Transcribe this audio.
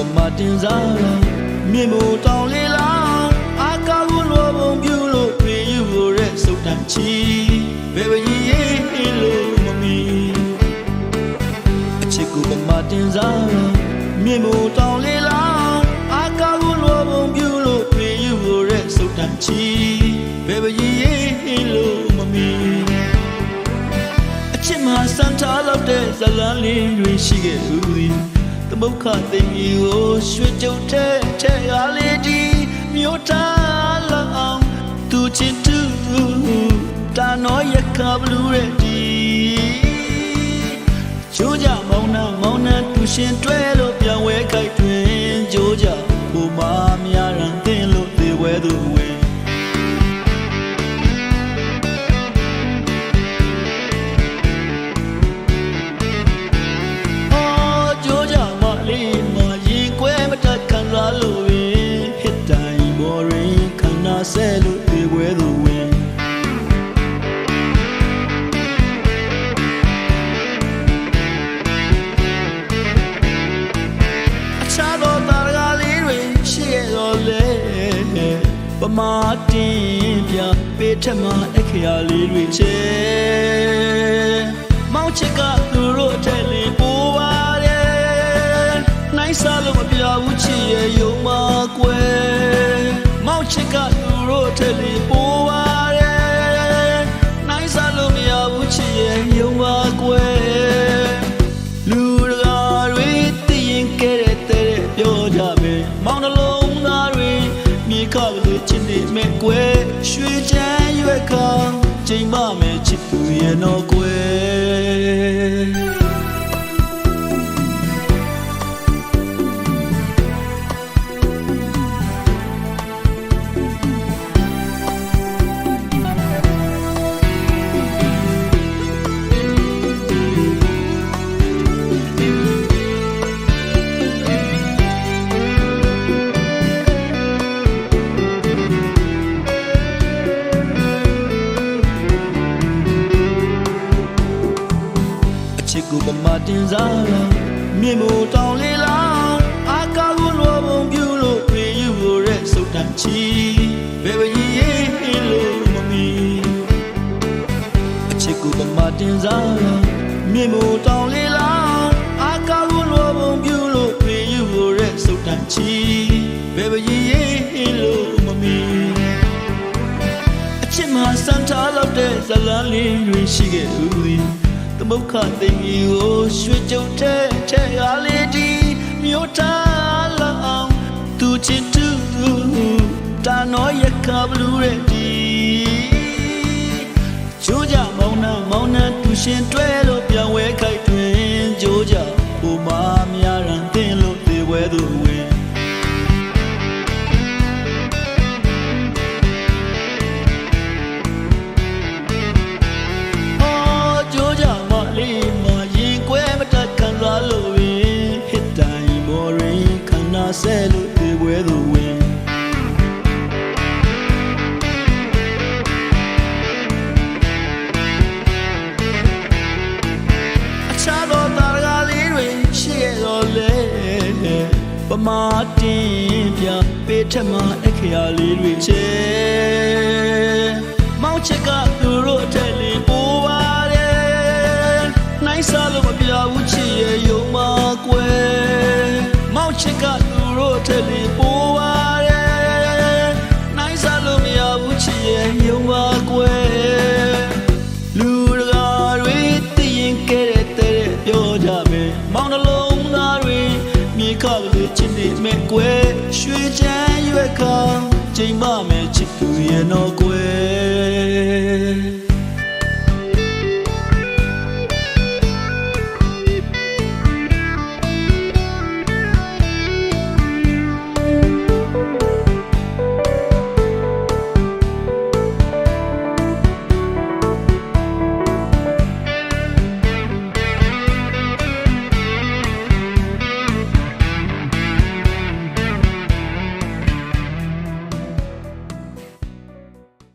ပမာတင်စားမြင်မို့တောင်းလေးလားအာကာဘူးလိုပုံပြူလို့ပြေယူဖို့တဲ့စုတ်တန်ချီဘယ်ပဲရေးလို့မမီအချစ်ကိုပမာတင်စားမြင်မို့တောင်းလေးလားအာကာဘူးလိုပုံပြူလို့ပြေယူဖို့တဲ့စုတ်တန်ချီဘယ်ပဲရေးလို့မမီအချစ်မှာစံထားလို့တဲ့ဇလန်းလေးတွေရှိခဲ့ဦးသည်သမုခသိမ်ကြီးကိုရွှေကြုံထဲအားလေးဒီမြို့သားလောင်သူချစ်သူတာနော်ရခဘလူးရဲ့ဒီချိုးကြမောင်းနှံသူရှင်တွဲလို့ပြန်ဝဲခိုက်တွင်ကြိုးကြဘုမာများရန်တင်လို့သေဝဲသူဝင်ဆဲလို့ပြေပွဲသူဝင်အခြားသောတာရကလေးတွေရှိရတော့လေပမာတင်ပြပေးထမအခရာလေးတွေချဲမောင်ချစ်ကသူတို့အထက်လေးပိုးပါတယ်နိုင်စားလို့မပြဘူးချစ်ရဲ့ယုံမကွယ်မောင်ချစ်ကတို့ထက်လေးပိုးပါတယ်နိုင်စားလို့မရဘူးချစ်ရဲ့ယုံပါကွယ်လူတကာတွေသိရင်ကဲတဲ့ပြောကြမယ်မောင်နှလုံးသားတွေမြေခကလေးချစ်နေမဲ့ကွယ်ရွှေချမ်းရွက်ခါချိန်မမဲ့ချစ်သူရဲ့တော့ကွယ်ချစ်ကိုပမာတင်စားမြင်မို့တောင်းလေးလားအာကာဘူးလိုပုံပြူလို့ပြေယူဖို့တဲ့စုတ်တန်ချီဘယ်ပဲရေးလို့မမီအချစ်ကိုပမာတင်စားမြင်မို့တောင်းလေးလားအာကာဘူးလိုပုံပြူလို့ပြေယူဖို့တဲ့စုတ်တန်ချီဘယ်ပဲရေးလို့မမီအချစ်မှာစံထားလို့တဲ့ဇလန်းလေးတွေရှိခဲ့ဦးသည်သမုခသိမ်ကြီးကိုရွှေကြုံထဲအားလေးဒီမြို့သားလောင်သူချစ်သူတာနော်ရခဘလူးရဲ့ဒီချိုးကြမောင်းနှံသူရှင်တွဲလို့ပြန်ဝဲခိုက်တွင်ကြိုးကြဘုမာများရန်တင်လို့သေဝဲသူဝင်ဆဲလို့ပြေပွဲသူဝင်အခြားသောတာရကလေးတွေရှိရတော့လေပမာတင်ပြပေးထမအခရာလေးတွေချဲမောင်ချစ်ကသူတို့အထက်လေးပိုးပါတယ်နိုင်စားလို့မပြဘူးချစ်ရဲ့ယုံမကွယ်မောင်ချစ်ကတို့ထက်လေးပိုးပါတယ်နိုင်စားလို့မရဘူးချစ်ရဲ့ယုံပါကွယ်လူတကာတွေသိရင်ကဲတဲ့ပြောကြမယ်မောင်နှလုံးသားတွေမြေခကလေးချစ်နေမဲ့ကွယ်ရွှေချမ်းရွက်ခါချိန်မမဲ့ချစ်သူရဲ့တော့